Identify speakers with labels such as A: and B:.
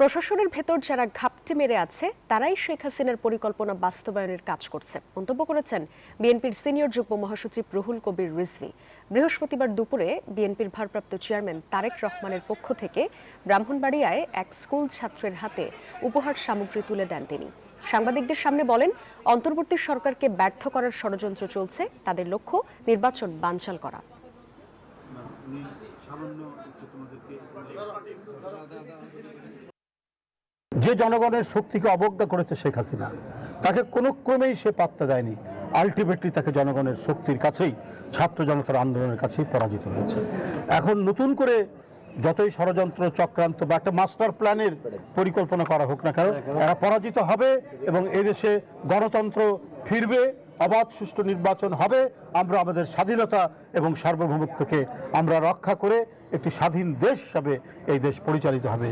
A: প্রশাসনের ভেতর যারা ঘাপটি মেরে আছে তারাই শেখ হাসিনার পরিকল্পনা বাস্তবায়নের কাজ করছে মন্তব্য করেছেন বিএনপির সিনিয়র যুগ্ম মহাসচিব রুহুল কবির রিজভী। বৃহস্পতিবার দুপুরে বিএনপির ভারপ্রাপ্ত চেয়ারম্যান তারেক রহমানের পক্ষ থেকে ব্রাহ্মণবাড়িয়ায় এক স্কুল ছাত্রের হাতে উপহার সামগ্রী তুলে দেন তিনি। সাংবাদিকদের সামনে বলেন, অন্তর্বর্তী সরকারকে ব্যর্থ করার ষড়যন্ত্র চলছে, তাদের লক্ষ্য নির্বাচন বানচাল করা।
B: যে জনগণের শক্তিকে অবজ্ঞা করেছে শেখ হাসিনা, তাকে কোনো ক্রমেই সে পাত্তা দেয়নি। আলটিমেটলি তাকে জনগণের শক্তির কাছেই, ছাত্র জনতার আন্দোলনের কাছেই পরাজিত হয়েছে। এখন নতুন করে যতই ষড়যন্ত্র চক্রান্ত বা একটা মাস্টার প্ল্যানের পরিকল্পনা করা হোক না কেন, এরা পরাজিত হবে এবং এদেশে গণতন্ত্র ফিরবে, অবাধ সুষ্ঠু নির্বাচন হবে। আমরা আমাদের স্বাধীনতা এবং সার্বভৌমত্বকে আমরা রক্ষা করে একটি স্বাধীন দেশ হিসাবে এই দেশ পরিচালিত হবে।